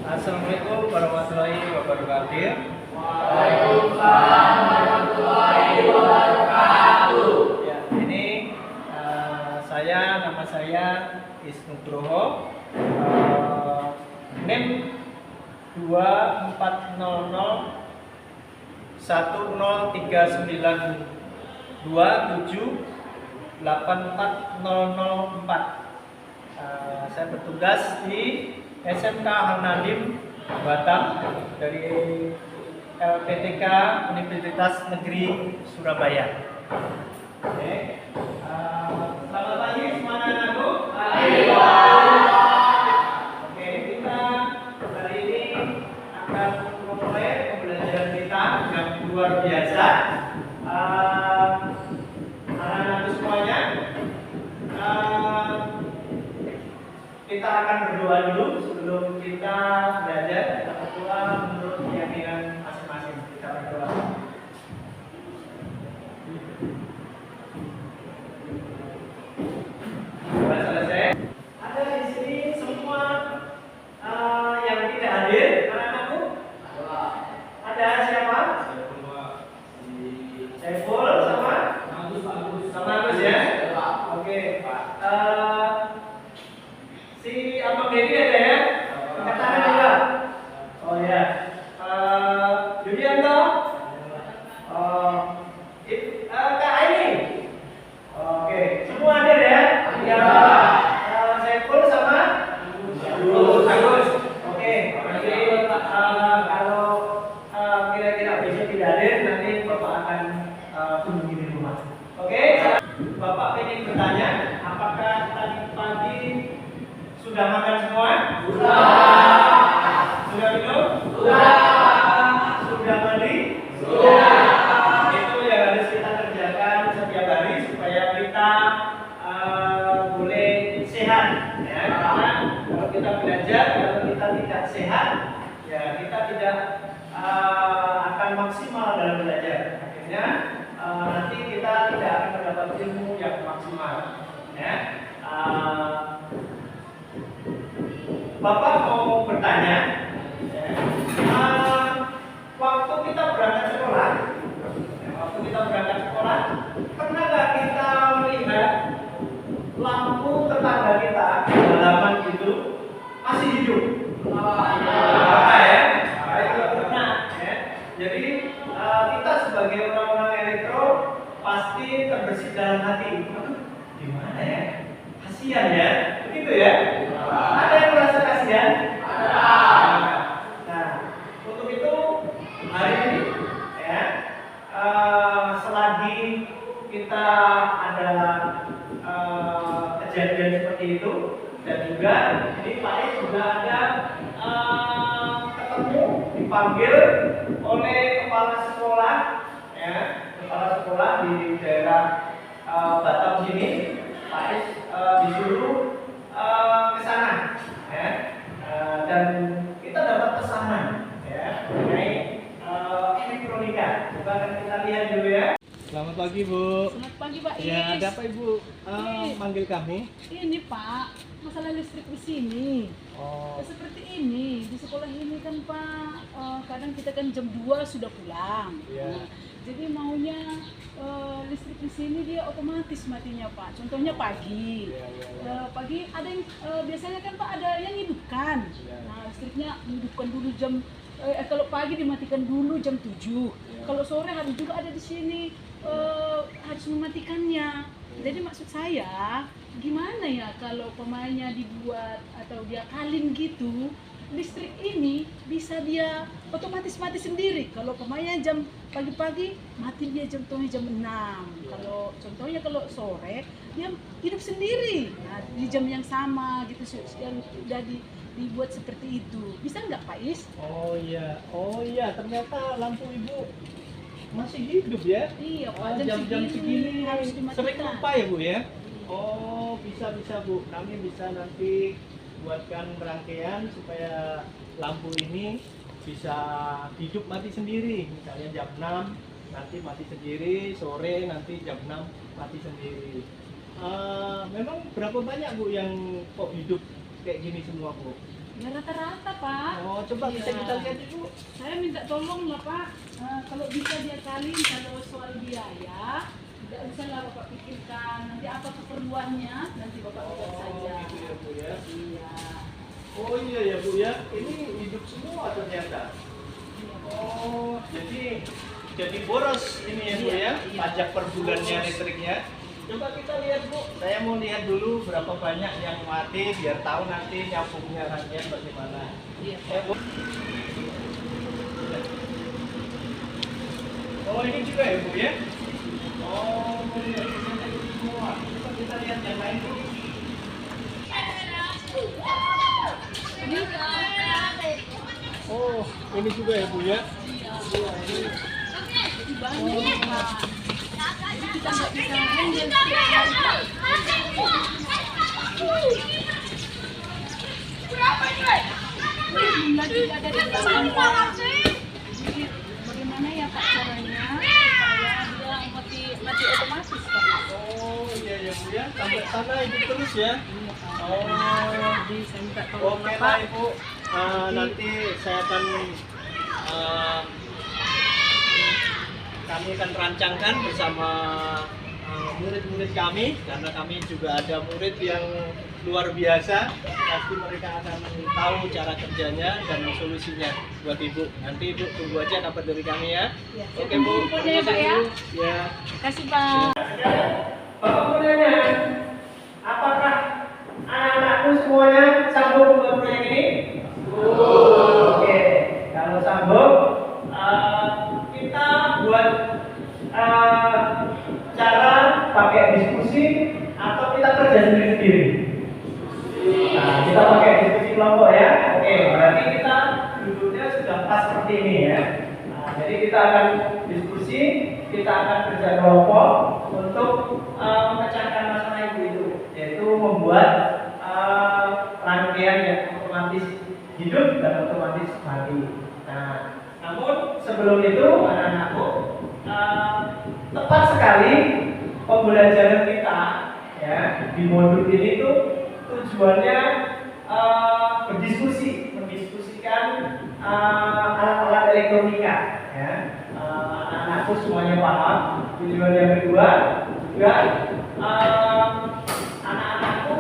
Assalamualaikum warahmatullahi wabarakatuh. Waalaikumsalam warahmatullahi wabarakatuh. Ya, ini nama saya Isnugroho. NIM 2400103927840004. Saya bertugas di SMK Hang-Nadim Batam dari LPTK Universitas Negeri Surabaya. Oke. Selamat pagi semua anak-anakku. Oke, kita hari ini akan memulai pembelajaran kita yang luar biasa. Anak-anakku semuanya, kita akan berdoa dulu sebelum kita belajar. Kita berdoa menurut keyakinan masing-masing. Kita berdoa. Sudah selesai. Ada di sini semua yang tidak hadir, anak-anakku? Ada siapa? Saiful sama? Sama Agus ya? Oke. Si Abang Dedi ada ya? Angkat tangan juga. Oh ya. Yulianto. Kak Aini. Oke. Semua ada ya? Ya. Saiful sama? Agus. Oke. Nanti kalau kira-kira besok tidak hadir, nanti Bapak akan kunjungi di rumah. Oke. Bapak ingin bertanya, apakah tadi pagi sudah makan semua? Sudah. Sudah minum? Sudah. Sudah mandi? Sudah. Itu yang harus kita kerjakan setiap hari supaya kita boleh sehat. Ya, karena kalau kita belajar, kalau kita tidak sehat, ya kita tidak akan maksimal dalam belajar. Akhirnya nanti kita tidak akan mendapat ilmu yang maksimal. Ya. Bapak mau bertanya, waktu kita berangkat sekolah, pernah nggak kita melihat lampu tetangga kita di halaman itu masih hidup? Apa ya? Itu pernah. Ya. Jadi kita sebagai orang-orang elektro pasti terbersih dalam hati. Gimana ya? Kasihan ya, begitu ya? Ada yang merasa kasihan? Ada. Nah, untuk itu hari ini ya, selagi kita ada kejadian seperti itu, dan juga ini Pak Is juga ada ketemu dipanggil oleh kepala sekolah, ya, kepala sekolah di daerah Batam sini. Pak Is disuruh ke sana, ya, dan kita dapat pesanan, ya, mengenai elektronika. Coba akan kita lihat dulu ya. Selamat pagi Bu. Selamat pagi Pak Is. Ya, ada apa Ibu manggil kami? Ini Pak, masalah listrik di sini. Oh. Ya, seperti ini di sekolah ini kan Pak, kadang kita kan jam 2 sudah pulang. Iya. Nah, jadi maunya listrik di sini dia otomatis matinya Pak. Contohnya pagi. Iya. Pagi ada yang biasanya kan Pak ada yang hidupkan. Iya. Nah, listriknya hidupkan dulu jam kalau pagi dimatikan dulu jam 7. Iya. Kalau sore harus juga ada di sini harus mematikannya. Jadi maksud saya gimana ya kalau pemainnya dibuat atau dia kalin gitu, listrik ini bisa dia otomatis mati sendiri. Kalau pemainnya jam pagi-pagi mati dia jam 6. Kalau contohnya kalau sore dia hidup sendiri. Nah, di jam yang sama gitu yang udah dibuat seperti itu. Bisa nggak Pak Is? Oh iya, ternyata lampu Ibu masih hidup ya? Iya Pak, Jam-jam segini harus sering dimatikan. lupa ya Bu ya? Oh, bisa Bu. Kami bisa nanti buatkan rangkaian supaya lampu ini bisa hidup mati sendiri. Misalnya jam 6 nanti mati sendiri, sore nanti jam 6 mati sendiri. Memang berapa banyak Bu yang kok hidup kayak gini semua Bu? Ya rata-rata Pak. Oh, coba Iya. kita lihat dulu. Saya minta tolong Bapak, kalau bisa dia kaliin kalau soal biaya, tidak usah lah Bapak pikirkan. Nanti apa keperluannya, nanti Bapak buat saja. Gitu ya Bu ya. Iya. Oh iya ya Bu ya, ini hidup semua ternyata. Iya. Oh, jadi boros ini ya Bu Iya, ya, iya. pajak per bulannya Boros. listriknya. Coba kita lihat Bu, saya mau lihat dulu berapa banyak yang mati biar tahu nanti nyambungnya rangkaian bagaimana. Iya. Bu. Oh ini juga ya Bu ya? Oh iya, ini semua. Coba kita lihat yang lain Bu. Oh, ini juga ya Bu ya? Banyak Pak. Jadi kita nggak bisa handle. Belum lagi ada di belakang. Jadi bagaimana ya Pak caranya supaya dia mati otomatis Pak? Oh iya ya Bu ya, sampai sana hidup terus ya? Iya Pak. Oh, Jadi saya minta tolong oke Bapak. lah Ibu. Nanti kami akan rancangkan bersama murid-murid kami, karena kami juga ada murid yang luar biasa. Pasti mereka akan tahu cara kerjanya dan solusinya buat Ibu. Nanti Ibu tunggu aja kabar dari kami ya. Ya, Oke Bu, infonya ya Pak ya. Ya. Terima kasih Pak. Bapak mau nanya, apakah anak-anakku semuanya sanggup membuat proyek ini? Oke, kalau sanggup, kita buat cara pakai diskusi atau kita kerja sendiri-sendiri. Nah, kita pakai diskusi kelompok ya. Oke, berarti kita duduknya sudah pas seperti ini ya. Nah, jadi kita akan diskusi, kita akan kerja kelompok untuk memecahkan masalah itu, yaitu membuat rangkaian yang otomatis hidup dan otomatis mati. Nah, namun sebelum itu anak-anakku, tepat sekali pembelajaran kita ya di modul ini tuh tujuannya mendiskusikan alat-alat elektronika ya. Anak-anakku semuanya paham. Tujuan yang kedua juga anak-anakku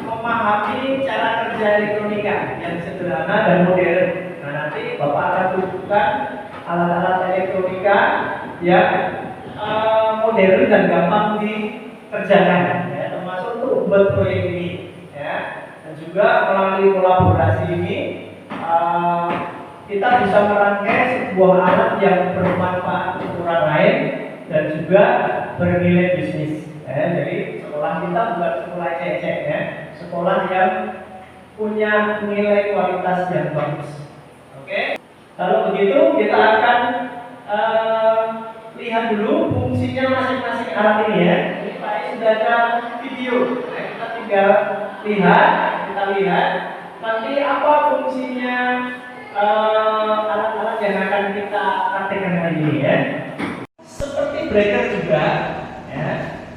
memahami cara kerja elektronika yang sederhana dan modern. Nah, nanti Bapak akan tunjukkan alat-alat elektronika yang modern dan gampang dikerjakan ya, termasuk untuk membuat proyek ini ya. Dan juga melalui kolaborasi ini kita bisa merangkai sebuah alat yang bermanfaat untuk orang lain dan juga bernilai bisnis ya. Jadi sekolah kita bukan sekolah cecek ya, sekolah yang punya nilai kualitas yang bagus. Oke, kalau begitu kita akan lihat dulu fungsinya masing-masing alat ini ya. Ini Pak sudah ada video, nah, kita tinggal lihat nanti apa fungsinya alat-alat yang akan kita praktekkan hari ini ya. Seperti breaker juga ya,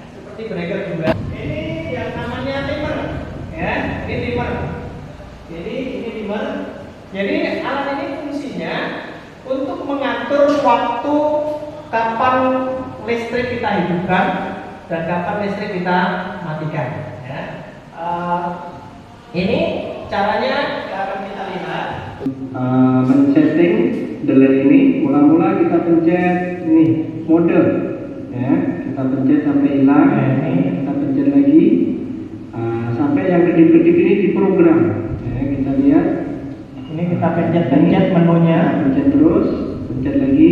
seperti breaker juga. Ini yang namanya timer ya, ini timer. Jadi ini timer. Jadi alat ini fungsinya untuk mengatur waktu kapan listrik kita hidupkan dan kapan listrik kita matikan ya. Ini caranya akan kita lihat. Men-setting delay ini, mula-mula kita pencet ini mode ya, kita pencet sampai hilang ya, kita pencet lagi sampai yang kedip-kedip ini diprogram ya, kita lihat Ini kita pencet menunya. pencet terus, pencet lagi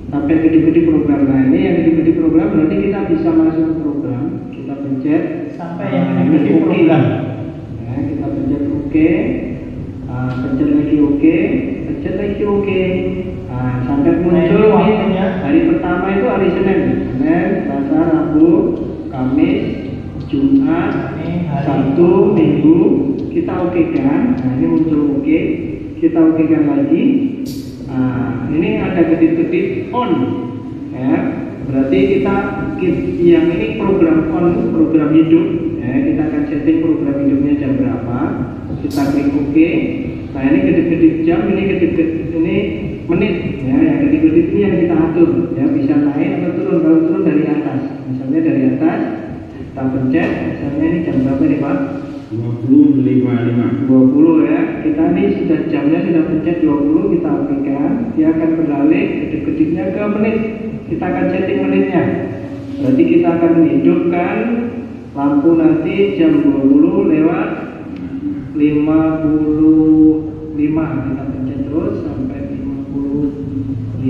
sampai kedip-kedip program. Nah ini yang kedip-kedip program berarti kita bisa masuk ke program, kita pencet Sampai yang kedip-kedip OK. program. Ya, kita pencet OK, pencet lagi OK, pencet lagi OK. Sampai muncul ini waktunya. hari pertama itu hari Senin, Selasa, Rabu, Kamis, Jumat, Ini hari Sabtu, Minggu, kita OK kan? Nah ini muncul OK, kita OK kan lagi. Ini ada kedip-kedip on, ya. Berarti kita yang ini program on, program hidup. Ya, kita akan setting program hidupnya jam berapa. Kita klik OK. Nah ini kedip-kedip jam, ini kedip-kedip ini menit ya. Yang kedip-kedip ini yang kita atur ya, bisa naik atau turun. Kalau turun dari atas, misalnya dari atas kita pencet, misalnya ini jam berapa nih Pak? 20.55. 20 ya. Kita ini sudah jamnya sudah pencet 20, kita okekan, dia akan berbalik kedip-kedipnya ke menit. Kita akan setting menitnya. Berarti kita akan hidupkan lampu nanti jam 20 lewat 55. Kita pencet terus sampai 55.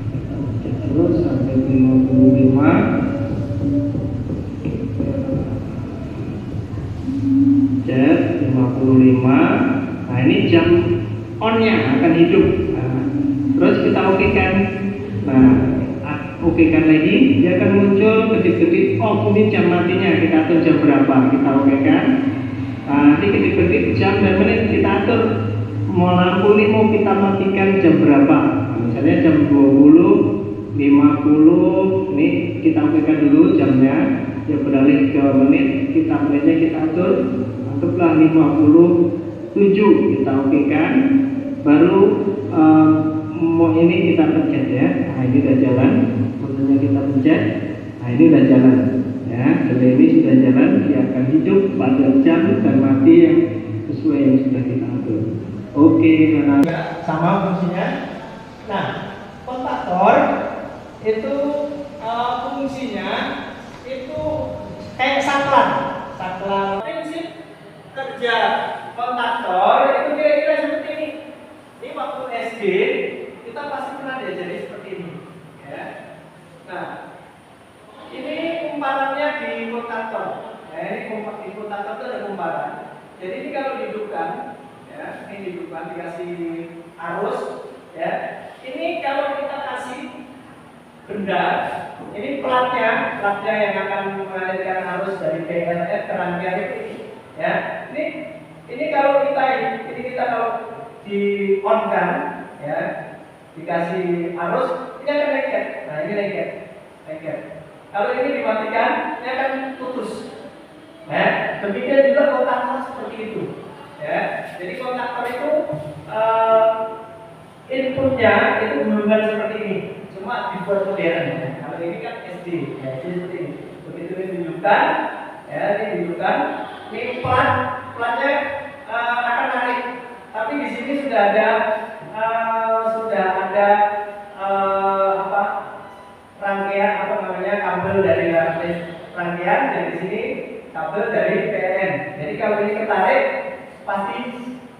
Kita pencet terus sampai 55. Pencet 55. Nah ini jam on-nya akan hidup. Nah, terus kita okekan. Nah, okekan lagi, dia akan muncul kedip-kedip. Oh, ini jam matinya, kita atur jam berapa, kita okekan. Nah, nanti kedip-kedip jam dan menit kita atur. Mau lampu ini mau kita matikan jam berapa? Nah, misalnya jam 20.50. Ini kita okekan dulu jamnya. Dia beralih ke menit, menitnya kita atur. Anggaplah 57, kita okekan. Baru mau ini kita pencet ya. Nah ini udah jalan, fotonya kita pencet. Nah ini udah jalan ya. Delay ini sudah jalan, dia akan hidup pada jam dan mati yang sesuai yang sudah kita atur. Oke, nah sama fungsinya. Nah, kontaktor itu fungsinya itu kayak saklar. Prinsip kerja kontaktor itu kira-kira seperti ini. Ini waktu SD kita pasti pernah diajari seperti ini, ya. Nah, ini kumparannya di kontaktor. Ya, ini di kontaktor itu ada kumparan. Jadi ini kalau dihidupkan, ya, ini dihidupkan dikasih arus, ya. Ini kalau kita kasih benda, ini platnya yang akan mengalirkan arus dari PLF ke rangkaian ini, ya. Ini kalau kita kalau di on kan, ya, dikasih arus, ini akan lengket. Nah ini lengket. Kalau ini dimatikan, ini akan putus. Nah, demikian juga kontaktor seperti itu. Ya, jadi kontaktor itu inputnya itu gulungan seperti ini, cuma dibuat modern. Ya. Kalau ini kan SD, ya, jadi seperti ini. Begitu ini dihidupkan, ya, ini platnya akan narik. Tapi di sini sudah ada rangkaian kabel dari rangkaian, dan di sini kabel dari PLN. Jadi kalau ini ketarik pasti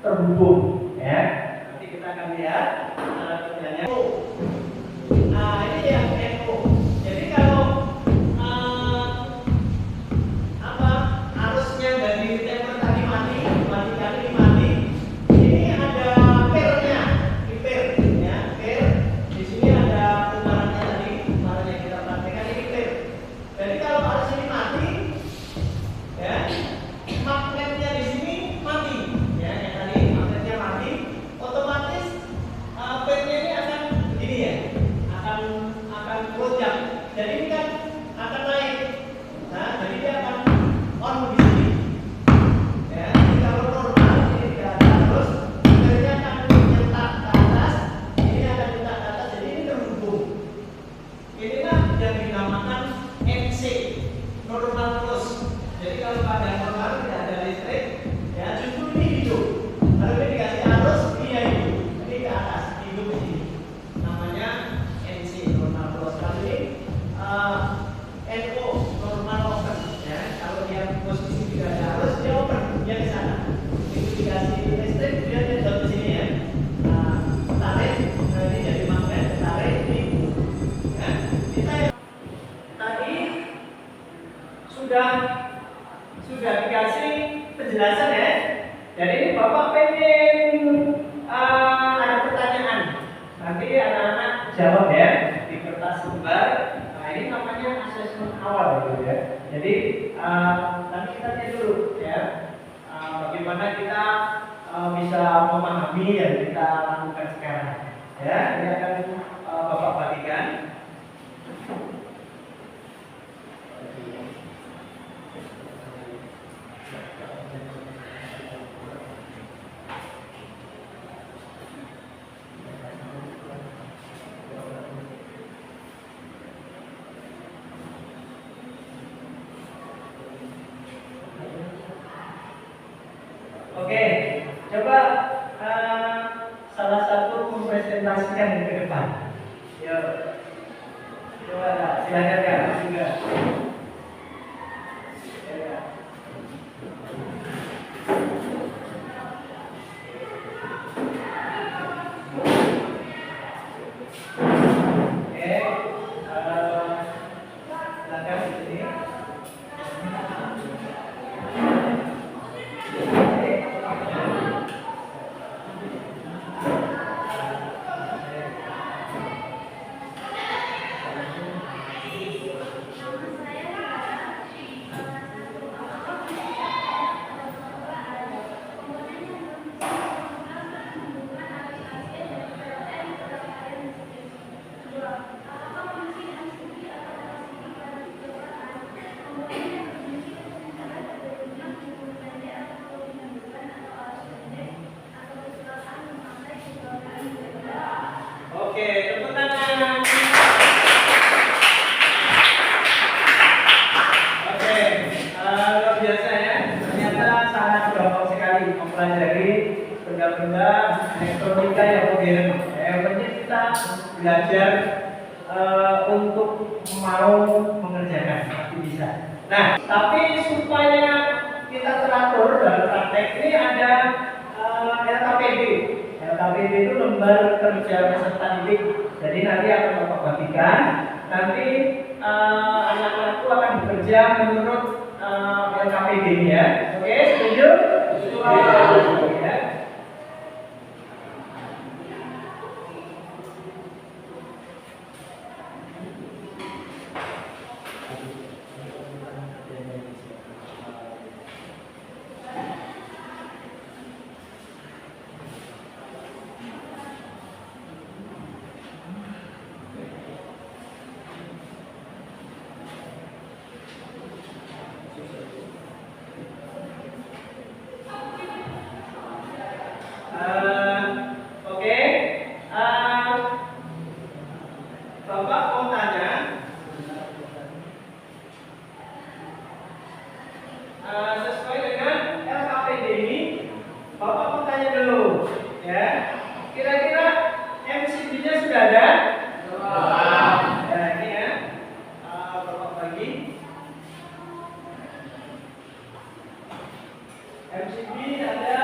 terhubung, ya. Nanti kita akan lihat kerjanya. Nah ini yang NO. Jadi kalau arusnya dari timer tadi mati. Ini ada pairnya, ya, pair. Di sini ada kumparannya tadi, kumparan yang kita praktekkan ini pair. Jadi kalau arus ini mati, ya, magnetnya di sini mati, ya, yang tadi magnetnya mati, otomatis pairnya ini akan begini ya, akan melonjak. Jadi ini kan akan naik. Nah, jadi dia akan on di sini. Ya, jadi kalau normal ini tidak ada arus, pairnya akan nyetak ke atas, ini akan nyetak ke atas, jadi ini terhubung. Inilah yang dinamakan NC, normal close. Jadi kalau pada normal tidak ada listrik, ya justru ini hidup. Kalau ini dikasih arus, dia hidup. Ini ke atas, hidup di sini. Namanya NC, normal close. Kalau ini NO, normal open. Ya, kalau dia posisi tidak ada arus, dia open, dia di sana. Itu dikasih listrik, dia nyedot di sini ya. Tarik, nah ini jadi magnet, tarik ini. Ya, kita tadi sudah dikasih penjelasan ya. Jadi ini Bapak pengen ada pertanyaan. Nanti anak-anak jawab ya di kertas lembar. Nah ini namanya asesmen awal gitu ya. Jadi nanti kita lihat dulu ya bagaimana kita bisa memahami yang kita lakukan sekarang. Ya, ini akan Bapak bagikan. Oke, coba salah satu mempresentasikan ke depan. Yuk, coba Kak, silakan Kak juga. Ya. Oke, silakan di sini. Oke, tepuk tangan. Oke, luar biasa ya. Ternyata sangat gampang sekali mempelajari benda-benda elektronika yang modern. Yang penting kita belajar untuk mau mengerjakan, pasti bisa. Nah, tapi supaya kita teratur dalam praktek ini ada LKPD. LKPD itu lembar kerja peserta didik. Jadi nanti akan Bapak bagikan. Nanti anak-anakku akan bekerja menurut LKPD ini ya. Oke, setuju? Setuju. Ya. Oke, Bapak mau tanya, sesuai dengan LKPD ini, Bapak mau tanya dulu, ya. Kira-kira MCB-nya sudah ada? Ya, ini ya, Bapak bagi. MCB ada.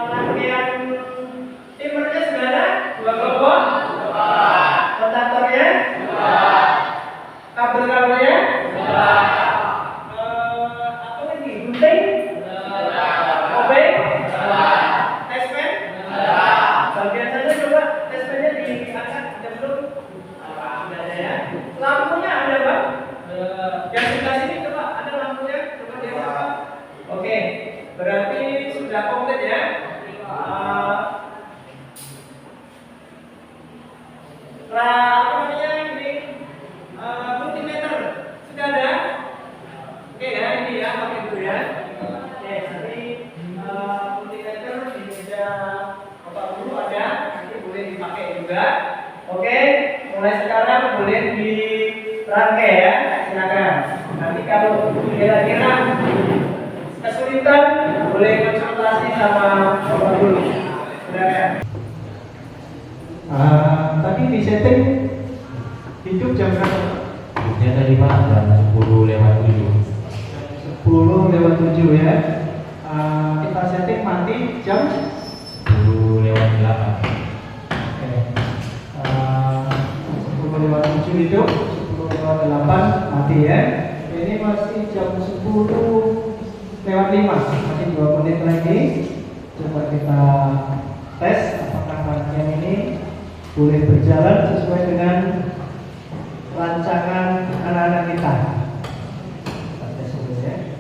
Rangkaian timernya sudah ada? 2 kelompok? Kontaktornya? Kabel-kabelnya? Apa lagi? Gunting? Obeng? Testpen? Bagian saja coba testpennya diangkat, ada belum? Sudah ada ya. Lampunya ada Pak? Yang sebelah sini coba, ada lampunya? Coba diangkat Pak. Oke, berarti sudah komplit ya. Apa namanya ini? Multimeter sudah ada? Oke ya, ini ya pakai dulu ya. Oke, nanti multimeter di meja Bapak Guru ada, nanti boleh dipakai juga. Oke, mulai sekarang boleh dirangkai ya, silakan. Nanti kalau kira-kira kesulitan boleh konsultasi sama Bapak Guru. Silakan. Tadi di setting hidup jam berapa? Hidupnya tadi Pak jam 10:07. 10:07 ya. Kita setting mati jam 10:08. Oke. 10:07 hidup, 10:08 mati ya. Ini masih jam 10:05, masih 2 menit lagi. Coba kita tes apakah rangkaian ini boleh berjalan sesuai dengan rancangan anak-anak kita. Kita tes dulu ya.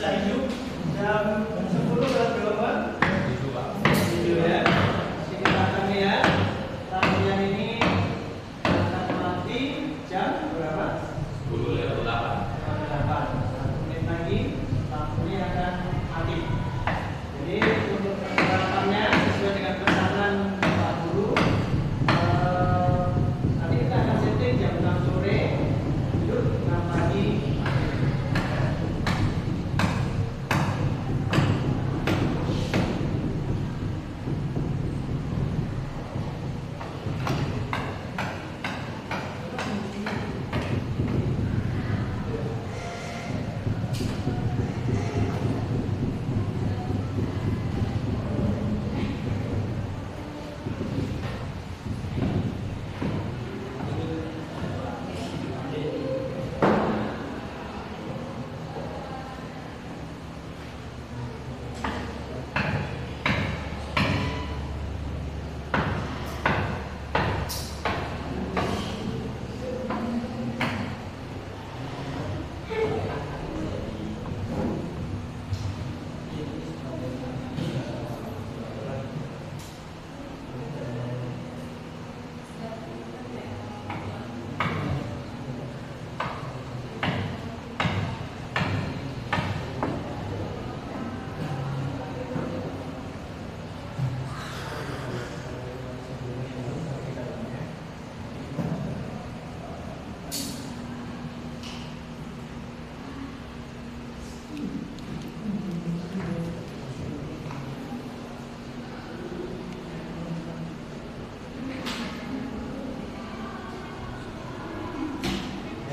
bisa hidup jam 10 berapa? 7 ya. Sini belakangnya ya. Rangkaian ini akan mati jam berapa? 10:08. 1 menit lagi lampunya akan mati. Jadi untuk penerapannya sesuai dengan pesanan Pak Guru, nanti kita akan setting jam 6 sore, hidup 6 pagi.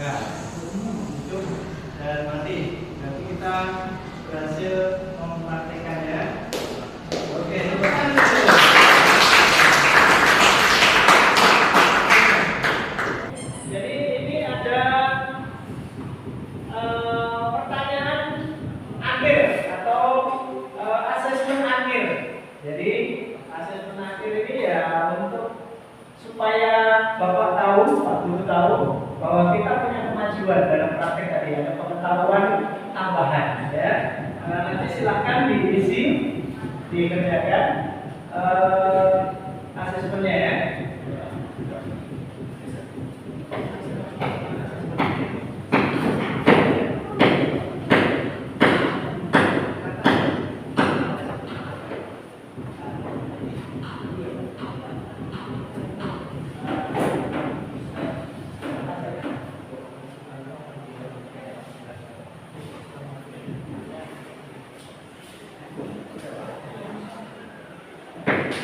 Ya, hidup dan mati. Nanti kita berhasil mempraktekannya. Oke, tepuk tangan dulu. Jadi ini ada pertanyaan akhir atau asesmen akhir. Jadi asesmen akhir ini ya untuk supaya Bapak tahu, Pak Guru tahu bahwa kita punya kemajuan dalam praktek tadi, ada pengetahuan tambahan ya. Nanti silakan diisi, dikerjakan asesmennya ya.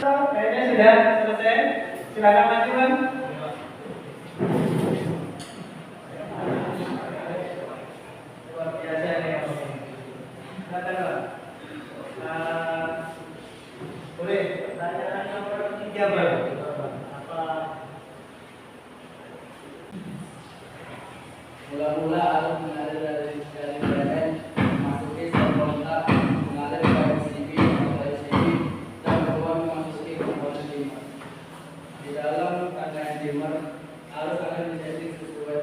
Kayaknya sudah selesai. Silakan maju, Bang. Luar biasa ini. Silakan, Bang. Boleh pertanyaan nomor 3, Bang. Apa? Mula-mula harus mengalir dari PLN, masuki stop kontak, mengalir ke SCB atau SCB, dan keluar memasuki komponen dimmer. Di dalam rangkaian dimmer, harus akan disetting sesuai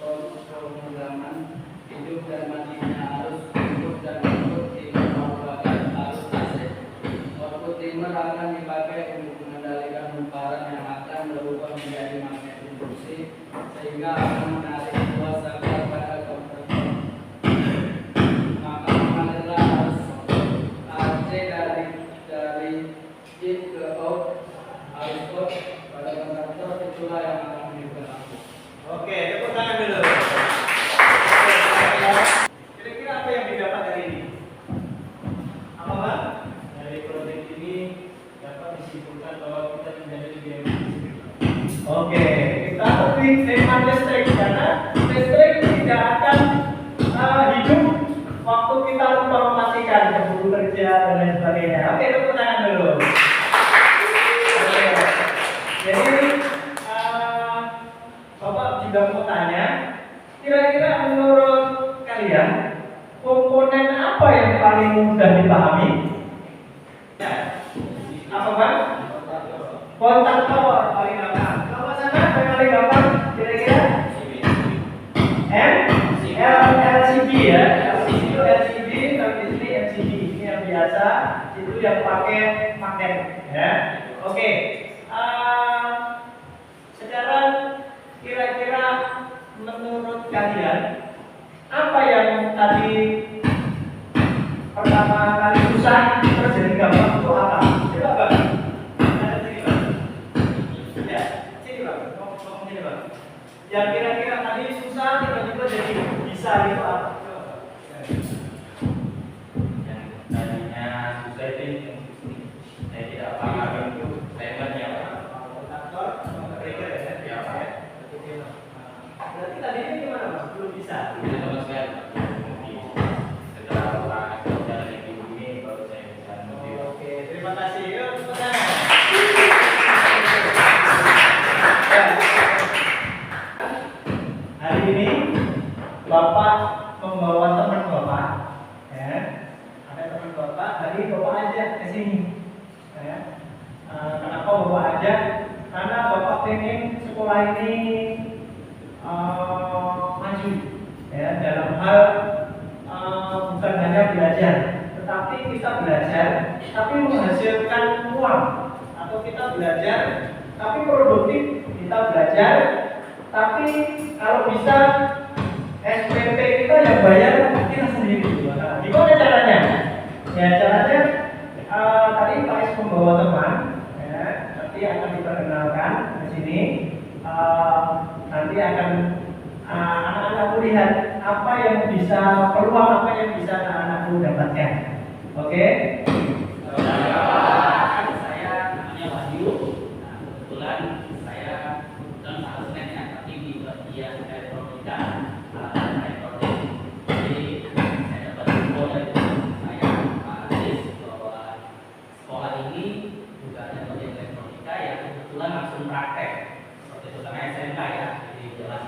pemrograman hidup dan matinya arus input dan output dimmer merupakan arus AC. Output dimmer akan dipakai untuk mengendalikan hamparan yang akan berubah menjadi magnet induksi sehingga akan menarik dua saklar pada konverter. Maka mengalirlah arus AC dari in ke out, arus out pada konverter, itulah yang akan diberlaku. Oke, tepuk tangan dulu. Kira-kira apa yang didapat dari ini? Apa, Bang? Dari proyek ini dapat disimpulkan bahwa kita menjadi lebih efisien. Oke, kita lebih hemat listrik karena listrik tidak akan hidup waktu kita lupa mematikan, keburu kerja dan lain sebagainya. Oke, tepuk tangan dulu. Oke. Jadi Bapak juga mau tanya, kira-kira menurut kalian komponen apa yang paling mudah dipahami? Ya. Apa, Bang? Kontak power paling gampang. Kalau sana apa yang paling gampang? Kira-kira? LCD ya. LCD biasa itu yang pakai magnet ya. Oke. Sekarang kira-kira menurut kalian apa yang tadi pertama kali susah terus jadi gampang itu apa? Coba Bang. Ada sini Bang. Ya, sini Bang. Ngomong sini Bang. Yang kira-kira tadi susah tiba-tiba jadi bisa itu apa? Yang tadinya susah itu saya tidak paham itu lebarnya Pak. Berarti tadi ini gimana Bang? Belum bisa. Tidak sama sekali Pak. Setelah orang kerja di bumi baru saya bisa mobil. Oke, terima kasih. Yuk, tepuk tangan. Ya. Hari ini Bapak membawa teman Bapak, ya. Ada teman Bapak, tadi Bapak ajak ke sini, ya. Kenapa Bapak ajak? Karena Bapak pengen sekolah ini maju, ya, dalam hal bukan hanya belajar, tetapi kita belajar, tapi menghasilkan uang, atau kita belajar, tapi produktif, kita belajar, tapi kalau bisa SPP kita yang bayar kita sendiri. Gimana caranya? Ya caranya tadi Pak S membawa teman, ya, nanti akan diperkenalkan di sini. Nanti akan anak-anak melihat apa yang bisa, peluang apa yang bisa anak-anakku dapatkan. Oke? Saya namanya Wahyu. Nah, kebetulan saya bukan asesmennya, tapi di bagian elektronika, alat elektronik. Jadi saya dapat info dari teman saya, Pak Aziz, bahwa sekolah ini juga ada bagian elektronika yang kebetulan langsung praktek. Seperti itu karena SMK ya. Jadi jelas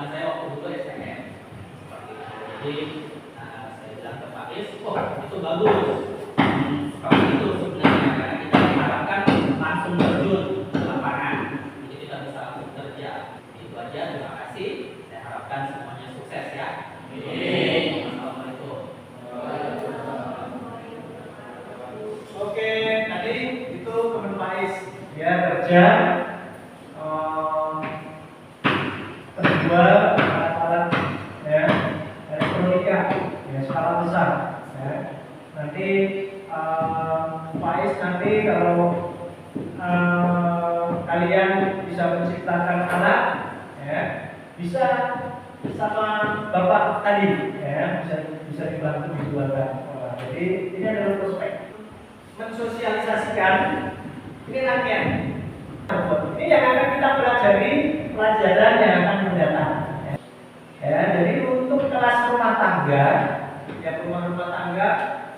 saya waktu dulu STM. Seperti itu. Jadi saya bilang ke Pak Aziz, oh itu bagus. Seperti itu sebenarnya karena kita diharapkan langsung terjun ke lapangan, jadi kita bisa langsung kerja. Itu aja, terima kasih. Saya harapkan semuanya sukses ya. Amin. Assalamualaikum. Oke, tadi itu teman Pak Is, dia kerja terjual alat-alat, ya, elektronika, ya, skala besar, ya. Nanti Pak Is nanti kalau kalian bisa menciptakan alat, ya, bisa sama Bapak tadi, ya, bisa dibantu dijualkan. Jadi ini adalah prospek mensosialisasikan ini latihan. Ini yang akan kita pelajari pelajaran yang akan mendatang. Ya, jadi untuk kelas rumah tangga, ya rumah tangga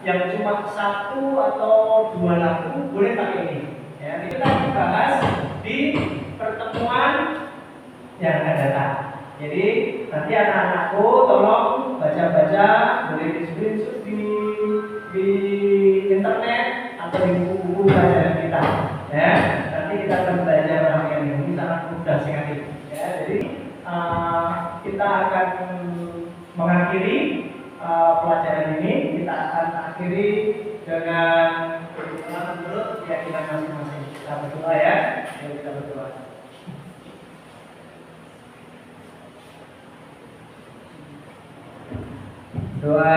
yang cuma 1 atau 2 lampu boleh pakai ini. Ya, kita akan bahas di pertemuan yang akan datang. Jadi nanti anak-anakku tolong baca-baca, boleh di-screenshot di internet atau di buku-buku pelajaran kita. Ya, nanti kita akan belajar yang ini sangat mudah sekali. Ya, jadi kita akan mengakhiri pelajaran ini. Kita akan akhiri dengan menurut keyakinan masing-masing. Kita berdoa ya. Kita berdoa. Doa